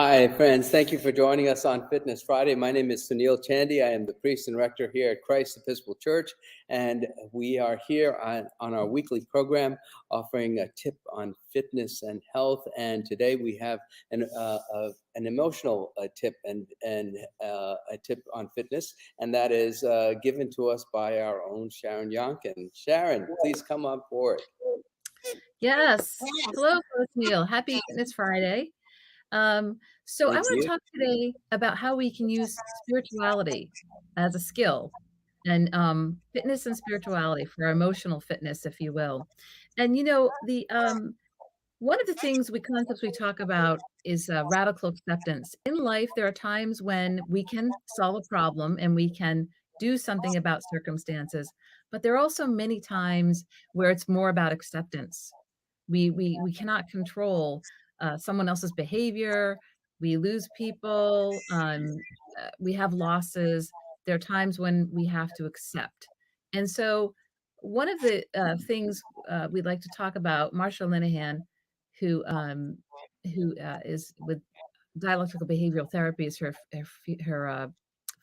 Hi, friends. Thank you for joining us on Fitness Friday. My name is Sunil Chandy. I am the priest and rector here at Christ Episcopal Church, and we are here on our weekly program offering a tip on fitness and health. And today we have an emotional tip and a tip on fitness, and that is given to us by our own Sharon Younkin. Sharon, please come on board. Yes. Hello, Neil. Happy Fitness Friday. So I Thank want you. to talk today about how we can use spirituality as a skill and fitness and spirituality for our emotional fitness, if you will. And one of the concepts we talk about is radical acceptance. In life, there are times when we can solve a problem and we can do something about circumstances, but there are also many times where it's more about acceptance. We cannot control someone else's behavior. We lose people. We have losses. There are times when we have to accept. And so, one of the things we'd like to talk about, Marsha Linehan, who is with dialectical behavioral therapy, is her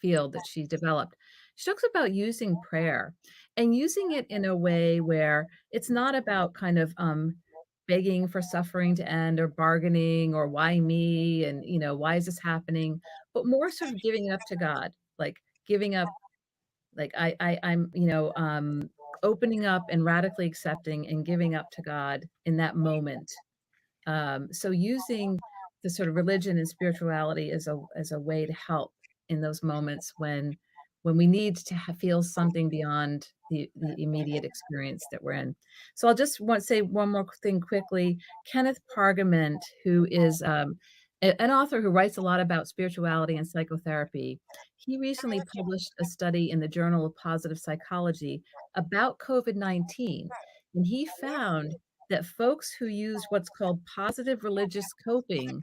field that she developed. She talks about using prayer and using it in a way where it's not about kind of begging for suffering to end or bargaining or why me and why is this happening, but more sort of giving up to God, like giving up, like I'm opening up and radically accepting and giving up to God in that moment. So using the sort of religion and spirituality as a way to help in those moments when we need to feel something beyond the immediate experience that we're in. So I'll just want to say one more thing quickly. Kenneth Pargament, who is an author who writes a lot about spirituality and psychotherapy, he recently published a study in the Journal of Positive Psychology about COVID-19, and he found that folks who used what's called positive religious coping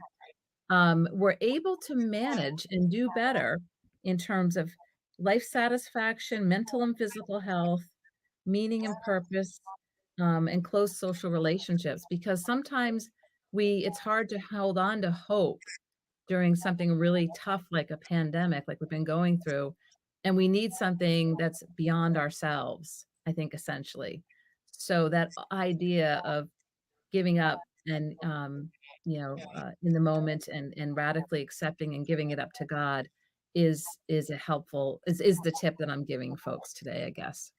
were able to manage and do better in terms of life satisfaction, mental and physical health, meaning and purpose, and close social relationships. Because sometimes it's hard to hold on to hope during something really tough like a pandemic, like we've been going through, and we need something that's beyond ourselves, I think, essentially. So that idea of giving up and in the moment and radically accepting and giving it up to God is a helpful is the tip that I'm giving folks today, I guess.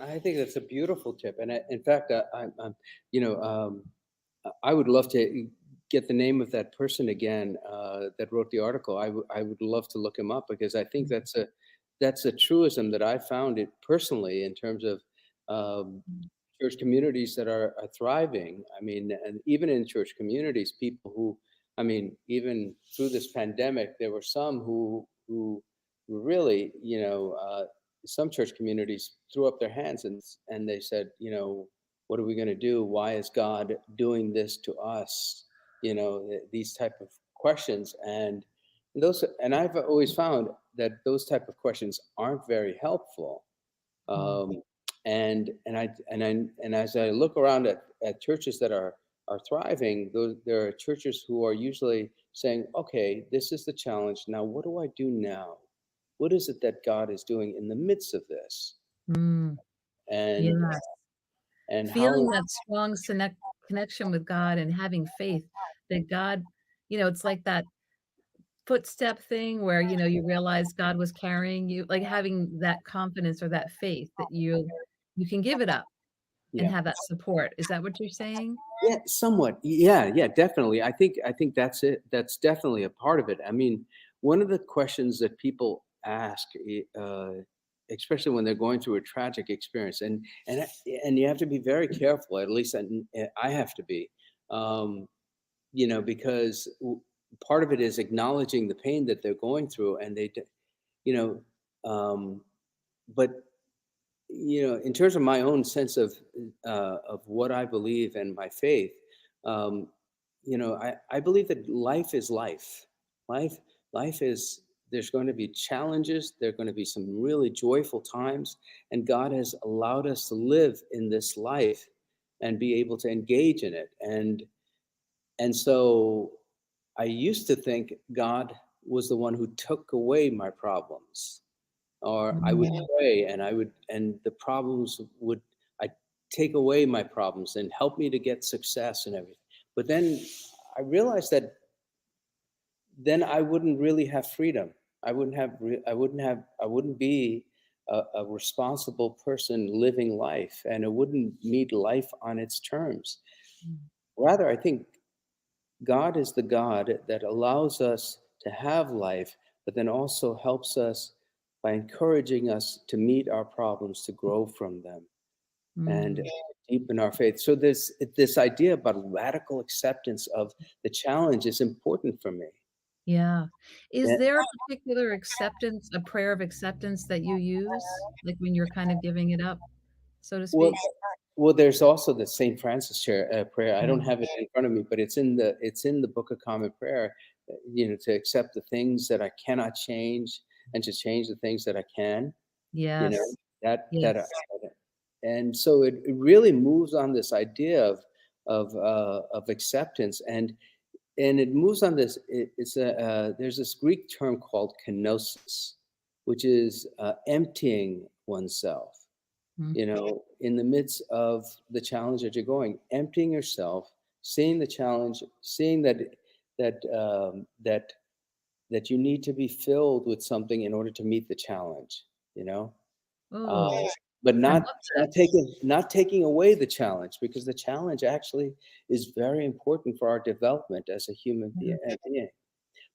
I think that's a beautiful tip, and in fact, you know, I would love to get the name of that person again that wrote the article. I would love to look him up because I think that's a truism that I found it personally in terms of um, church communities that are thriving. I mean, and even in church communities, people who, I mean, even through this pandemic, there were some who really, some church communities threw up their hands and they said, what are we going to do? Why is God doing this to us? These type of questions and I've always found that those type of questions aren't very helpful. Mm. Um, and as I look around at churches that are thriving, there are churches who are usually saying, okay, this is the challenge. Now, what do I do now? What is it that God is doing in the midst of this? Mm, And yes. and Feeling how that strong connection with God and having faith that God, it's like that footstep thing where, you realize God was carrying you, like having that confidence or that faith that you can give it up and yeah. have that support. Is that what you're saying? Yeah, somewhat. Yeah, definitely. I think that's it. That's definitely a part of it. I mean, one of the questions that people ask, especially when they're going through a tragic experience, and you have to be very careful. At least I have to be, um, because part of it is acknowledging the pain that they're going through, and you know, um, but in terms of my own sense of what I believe and my faith, um, I believe that life is life. Life, life is. There's going to be challenges. There are going to be some really joyful times, and God has allowed us to live in this life and be able to engage in it. And so I used to think God was the one who took away my problems, or I would Mm, pray and the problems would, I take away my problems and help me to get success and everything. But then I realized that then I wouldn't really have freedom. I wouldn't be a responsible person living life, and it wouldn't meet life on its terms. mm, Rather, I think God is the God that allows us to have life, but then also helps us by encouraging us to meet our problems, to grow from them, and mm. deepen our faith. So this idea about radical acceptance of the challenge is important for me. Yeah. Is Yeah. there a particular acceptance a prayer of acceptance that you use? Like, when you're kind of giving it up, so to Well, speak? there's also the Saint Francis prayer. I don't Mm, have it in front of me, but it's in the Book of Common Prayer. To accept the things that I cannot change, and to change the things that I can. You know yes. that Yes. and so it really moves on this idea of acceptance, and it moves on this. It's a there's this Greek term called kenosis, which is emptying oneself, Mm. in the midst of the challenge that you're going, emptying yourself, seeing the challenge, seeing that you need to be filled with something in order to meet the challenge, you know, uh, Oh, but I love not that. taking away the challenge, because the challenge actually is very important for our development as a human Yeah. being.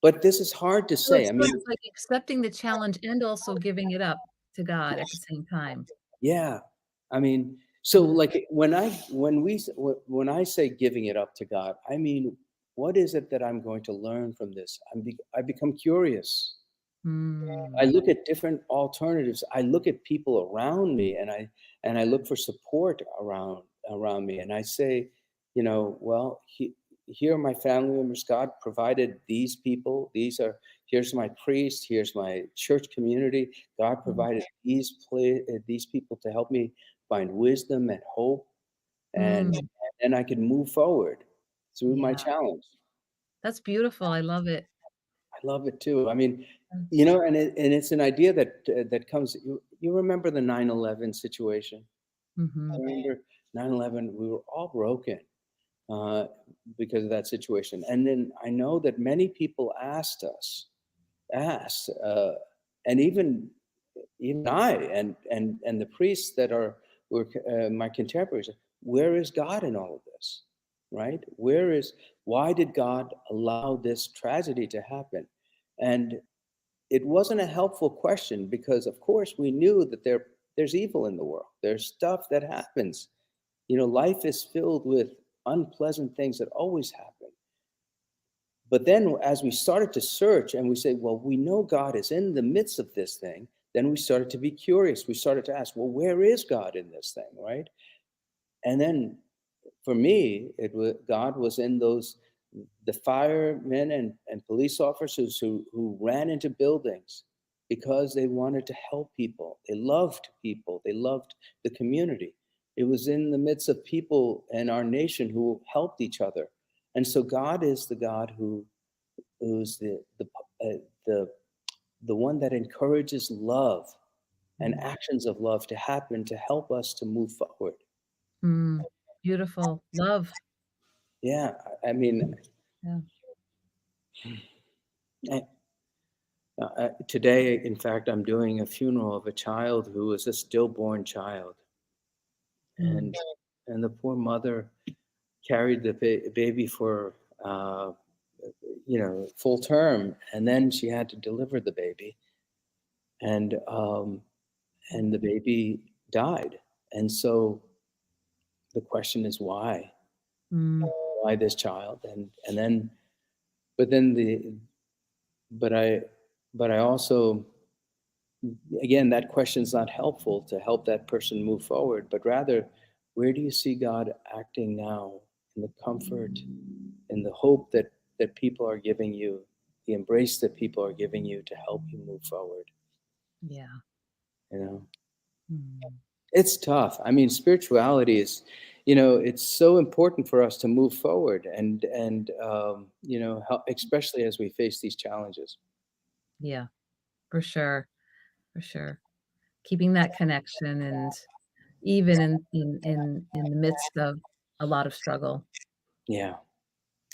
But this is hard to So say. it's I sort mean, of like accepting the challenge and also giving it up to God at the same time. yeah. I mean, so Yeah. like when I say giving it up to God, I mean, what is it that I'm going to learn from this? I become curious. I Mm. look at different alternatives. I look at people around me, and I look for support around me, and I say, well, here are my family members. God provided these people. Here's my priest. Here's my church community. God Mm. provided these people to help me find wisdom and hope, and Mm. and I can move forward through my Yeah. challenge. That's beautiful, I love it. I love it too. I mean, Mm. and it's an idea that comes. You remember the 9/11 situation? I Mhm. remember 9/11. We were all broken uh, because of that situation, and then I know that many people asked, and even I and the priests that were my contemporaries. Where is God in all of this? Right? Why did God allow this tragedy to happen? And it wasn't a helpful question, because of course we knew that there's evil in the world. There's stuff that happens. Life is filled with unpleasant things that always happen. But then as we started to search and we say, well, we know God is in the midst of this thing, then we started to be curious. We started to ask, well, where is God in this thing, right? And then for me, God was in the firemen and police officers who ran into buildings because they wanted to help people. They loved people. They loved the community. It was in the midst of people in our nation who helped each other. And so God is the God who's the the one that encourages love and Mm. actions of love to happen, to help us to move forward. Mm. Beautiful. Love. Yeah, I mean, Yeah. today, in fact, I'm doing a funeral of a child who was a stillborn child, Mm. and the poor mother carried the baby for uh, full term, and then she had to deliver the baby, and the baby died. And so the question is why? Mm. Why this child? And then, but then but I but I also, again, that question is not helpful to help that person move forward, but rather, where do you see God acting now, in the comfort, in the hope that people are giving you, the embrace that people are giving you to help you move forward? Yeah. You know, Mm. it's tough. I mean, spirituality is it's so important for us to move forward especially as we face these challenges. Yeah, for sure, for sure. Keeping that connection and even in the midst of a lot of struggle. Yeah.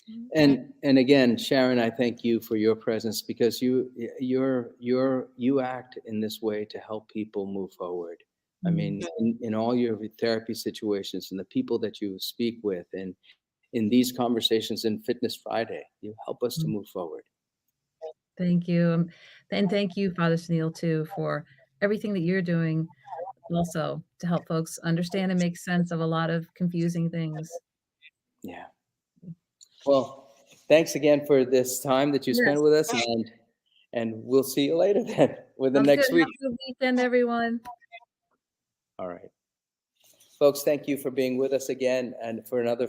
Mhm. And again, Sharon, I thank you for your presence because you act in this way to help people move forward. I mean, Mm, in all your therapy situations and the people that you speak with and in these conversations in Fitness Friday, you help us to mm. move forward. Thank you, and thank you, Father Sunil, too, for everything that you're doing also to help folks understand and make sense of a lot of confusing things. Yeah. Well, thanks again for this time that you spent Yes, with us, and we'll see you later then within sounds good. next week. Have a good weekend, everyone. All right. Folks, thank you for being with us again and for another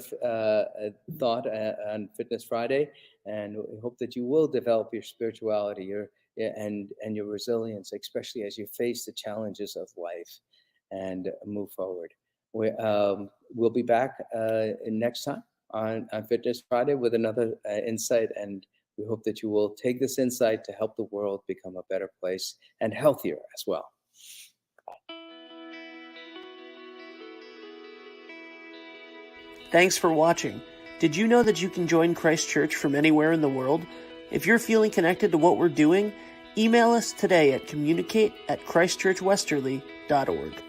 thought on Fitness Friday. And we hope that you will develop your spirituality and your resilience, especially as you face the challenges of life and move forward. We'll be back next time on Fitness Friday with another insight. And we hope that you will take this insight to help the world become a better place and healthier as well. Thanks for watching. Did you know that you can join Christ Church from anywhere in the world? If you're feeling connected to what we're doing, email us today at communicate@christchurchwesterly.org.